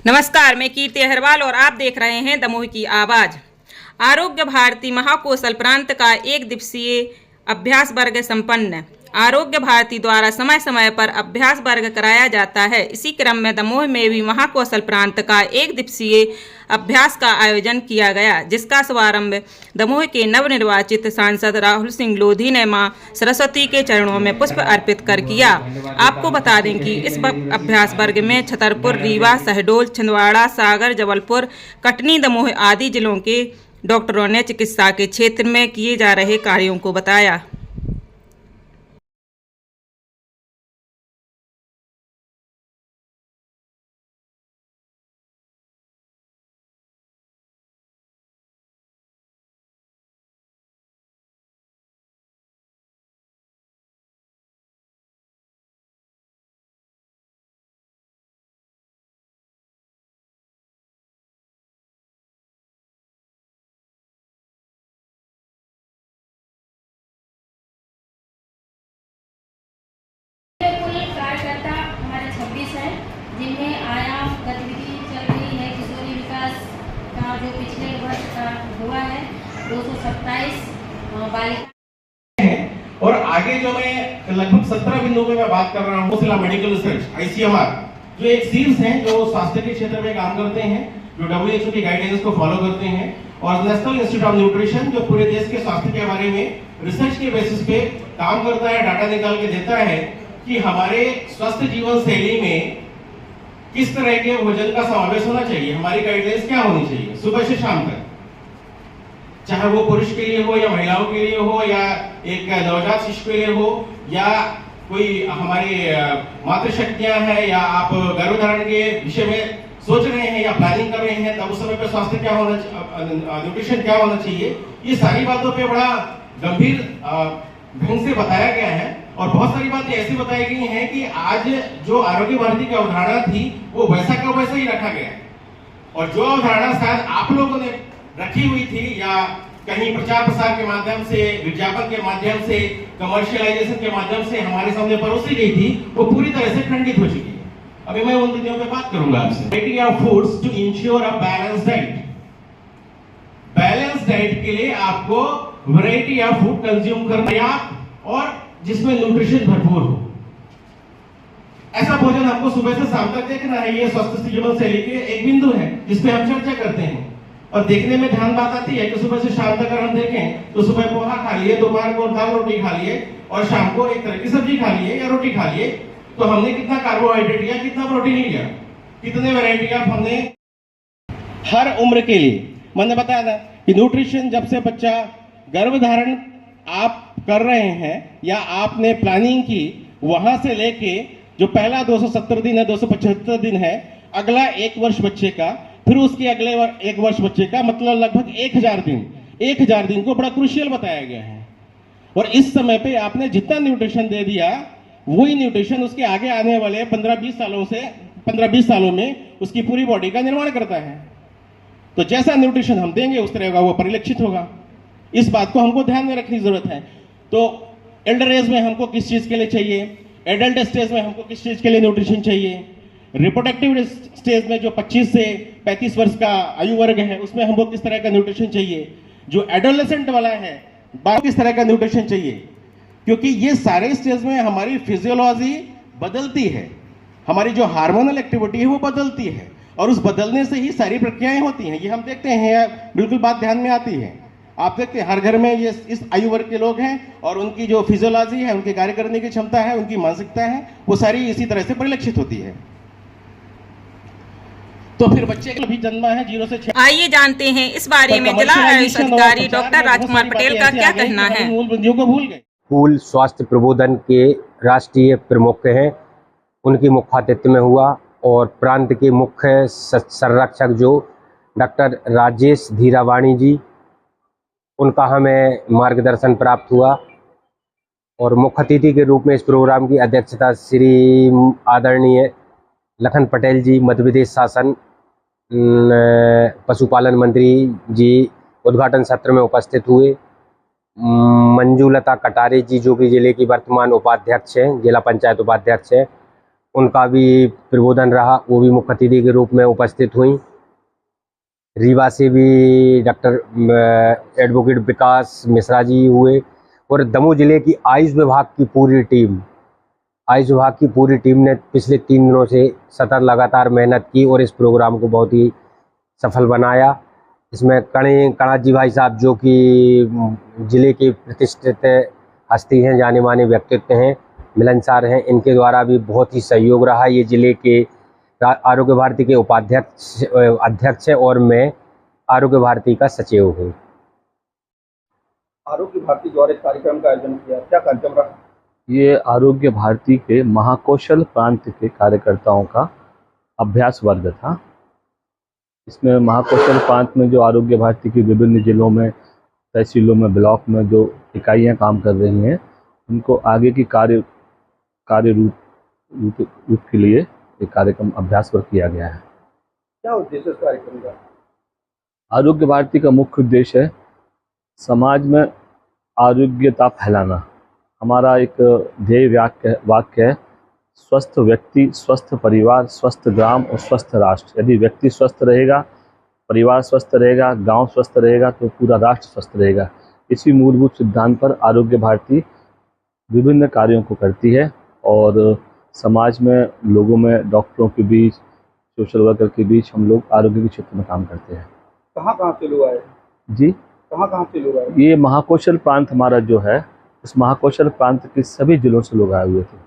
नमस्कार, मैं कीर्ति अहरवाल और आप देख रहे हैं दमोह की आवाज। आरोग्य भारती महाकौशल प्रांत का एक दिवसीय अभ्यास वर्ग संपन्न। आरोग्य भारती द्वारा समय समय पर अभ्यास वर्ग कराया जाता है। इसी क्रम में दमोह में भी महाकौशल प्रांत का एक दिवसीय अभ्यास का आयोजन किया गया, जिसका शुभारंभ दमोह के नवनिर्वाचित सांसद राहुल सिंह लोधी ने मां सरस्वती के चरणों में पुष्प अर्पित कर किया। आपको बता दें कि इस अभ्यास वर्ग में छतरपुर, रीवा, शहडोल, छिंदवाड़ा, सागर, जबलपुर, कटनी, दमोह आदि जिलों के डॉक्टरों ने चिकित्सा के क्षेत्र में किए जा रहे कार्यों को बताया। कार्यकर्ता हमारे 26 हैं, जिनमें आयाम गतिविधि चल रही है। किशोरी विकास का जो पिछले वर्ष का हुआ है 227 बालिका है। और आगे जो मैं लगभग 17 बिंदुओं में बात कर रहा हूँ, जिला मेडिकल रिसर्च ICMR जो एक सील्स हैं जो स्वास्थ्य के क्षेत्र में काम करते हैं, जो WHO की गाइडेंस को फॉलो करते हैं, और नेशनल इंस्टीट्यूट ऑफ न्यूट्रिशन जो पूरे देश के स्वास्थ्य के बारे में रिसर्च के बेसिस पे काम करता है, डाटा निकाल के देता है कि हमारे स्वस्थ जीवन शैली में किस तरह के भोजन का समावेश होना चाहिए, हमारी गाइडलाइंस क्या होनी चाहिए सुबह से शाम तक, चाहे वो पुरुष के लिए हो या महिलाओं के लिए हो या एक नवजात शिशु के लिए हो या कोई हमारी मातृशक्तियां हैं या आप गर्भधारण के विषय में सोच रहे हैं या प्लानिंग कर रहे हैं, तब उस समय पे स्वास्थ्य क्या होना, न्यूट्रिशन क्या होना चाहिए, ये सारी बातों पे बड़ा गंभीर ढंग से बताया गया है। और बहुत सारी बातें ऐसी बताई गई हैं कि आज जो आरोग्य भारती की अवधारणा थी वो वैसा का वैसा ही रखा गया, और जो अवधारणा शायद आप लोगों ने रखी हुई थी या कहीं प्रचार प्रसार के माध्यम से, विज्ञापन के माध्यम से, कमर्शियलाइजेशन के माध्यम से हमारे सामने परोसी गई थी, वो पूरी तरह से खंडित हो चुकी है। अभी मैं उन विधियों पे बात करूंगा आपसे। Variety of foods to ensure a balance diet. Balance diet के लिए आपको वैरायटी ऑफ फूड कंज्यूम करना है और जिसमें न्यूट्रिशन भरपूर हो, ऐसा भोजन हमको सुबह से शाम तक देखना है। ये स्वस्थ जीवन शैली के एक बिंदु है जिसपे हम चर्चा करते हैं, और देखने में ध्यान बात आती है कि सुबह से शाम तक अगर हम देखें तो सुबह पोहा खा लिए, दोपहर को दाल रोटी खा लिए और शाम को एक तरह की सब्जी खा लिए या रोटी खा लिए, तो हमने कितना कार्बोहाइड्रेट लिया, कितना प्रोटीन लिया, कितने वैरायटी ऑफ हमने हर उम्र के लिए। मैंने बताया था कि न्यूट्रिशन जब से बच्चा गर्भधारण आप कर रहे हैं या आपने प्लानिंग की, वहां से लेके जो पहला 270 दिन है, 275 दिन है, अगला 1 वर्ष बच्चे का, फिर उसके अगले 1 वर्ष बच्चे का, मतलब लगभग 1000 दिन को बड़ा क्रूशियल बताया गया है। और इस समय पे आपने जितना न्यूट्रिशन दे दिया, वही न्यूट्रिशन उसके आगे आने वाले 15-20 सालों में उसकी पूरी बॉडी का निर्माण करता है। तो जैसा न्यूट्रिशन हम देंगे उस तरह का वो परिलक्षित होगा। इस बात को हमको ध्यान में रखने की जरूरत है। तो एल्डर एज में हमको किस चीज के लिए चाहिए, एडल्ट स्टेज में हमको किस चीज के लिए न्यूट्रिशन चाहिए, रिप्रोडक्टिव स्टेज में जो 25 से 35 वर्ष का आयु वर्ग है उसमें हमको किस तरह का न्यूट्रिशन चाहिए, जो एडोलेसेंट वाला है किस तरह का न्यूट्रिशन चाहिए, क्योंकि ये सारे स्टेज में हमारी फिजियोलॉजी बदलती है, हमारी जो हार्मोनल एक्टिविटी है वो बदलती है, और उस बदलने से ही सारी प्रक्रियाएं होती हैं। ये हम देखते हैं, बिल्कुल बात ध्यान में आती है। आप देखते हैं हर घर में ये इस आयु वर्ग के लोग हैं और उनकी जो फिजियोलॉजी है, उनके कार्य करने की क्षमता है, उनकी मानसिकता है, वो सारी इसी तरह से परिलक्षित होती है। तो फिर बच्चे का भी जन्मा है 0 से 6। आइए जानते हैं इस बारे में जिला आयुष अधिकारी डॉक्टर राजकुमार पटेल का क्या कहना है। मूल बिंदुओं को भूल गए। स्कूल स्वास्थ्य प्रबोधन के राष्ट्रीय प्रमुख हैं, उनकी मुख्यातिथ्य में हुआ, और प्रांत के मुख्य संरक्षक जो डॉक्टर राजेश धीरावाणी जी, उनका हमें मार्गदर्शन प्राप्त हुआ। और मुख्य अतिथि के रूप में इस प्रोग्राम की अध्यक्षता श्री आदरणीय लखन पटेल जी, मध्य प्रदेश शासन पशुपालन मंत्री जी उद्घाटन सत्र में उपस्थित हुए। मंजूलता कटारे जी जो कि जिले की वर्तमान उपाध्यक्ष हैं, जिला पंचायत उपाध्यक्ष हैं, उनका भी प्रबोधन रहा, वो भी मुख्य अतिथि के रूप में उपस्थित हुई। रीवा से भी डॉक्टर एडवोकेट विकास मिश्रा जी हुए और दमोह जिले की आयुष विभाग की पूरी टीम ने पिछले 3 दिनों से सतत लगातार मेहनत की और इस प्रोग्राम को बहुत ही सफल बनाया। इसमें कणा जी भाई साहब जो कि जिले के प्रतिष्ठित हस्ती हैं, जाने माने व्यक्तित्व हैं, मिलनसार हैं, इनके द्वारा भी बहुत ही सहयोग रहा। ये जिले के आरोग्य भारती के अध्यक्ष है और मैं आरोग्य भारती का सचिव हूँ। आरोग्य भारती द्वारा इस कार्यक्रम का आयोजन किया, क्या कार्यक्रम रहा? ये आरोग्य भारती के महाकौशल प्रांत के कार्यकर्ताओं का अभ्यास वर्ग था। इसमें महाकौशल प्रांत में जो आरोग्य भारती की विभिन्न जिलों में, तहसीलों में, ब्लॉक में जो इकाइयां काम कर रही हैं, उनको आगे की कार्य रूप के लिए एक कार्यक्रम अभ्यास वर्ग किया गया है। क्या उद्देश्य इस कार्यक्रम का? आरोग्य भारती का मुख्य उद्देश्य है समाज में आरोग्यता फैलाना। हमारा एक ध्येय वाक्य है, स्वस्थ व्यक्ति, स्वस्थ परिवार, स्वस्थ ग्राम और स्वस्थ राष्ट्र। यदि व्यक्ति स्वस्थ रहेगा, परिवार स्वस्थ रहेगा, गांव स्वस्थ रहेगा, तो पूरा राष्ट्र स्वस्थ रहेगा। इसी मूलभूत सिद्धांत पर आरोग्य भारती विभिन्न कार्यों को करती है और समाज में, लोगों में, डॉक्टरों के बीच, सोशल वर्कर के बीच हम लोग आरोग्य के क्षेत्र में काम करते हैं। कहाँ से लोग आए जी? कहाँ से लोग आए? ये महाकौशल प्रांत हमारा जो है, इस महाकौशल प्रांत के सभी जिलों से लोग आए हुए थे।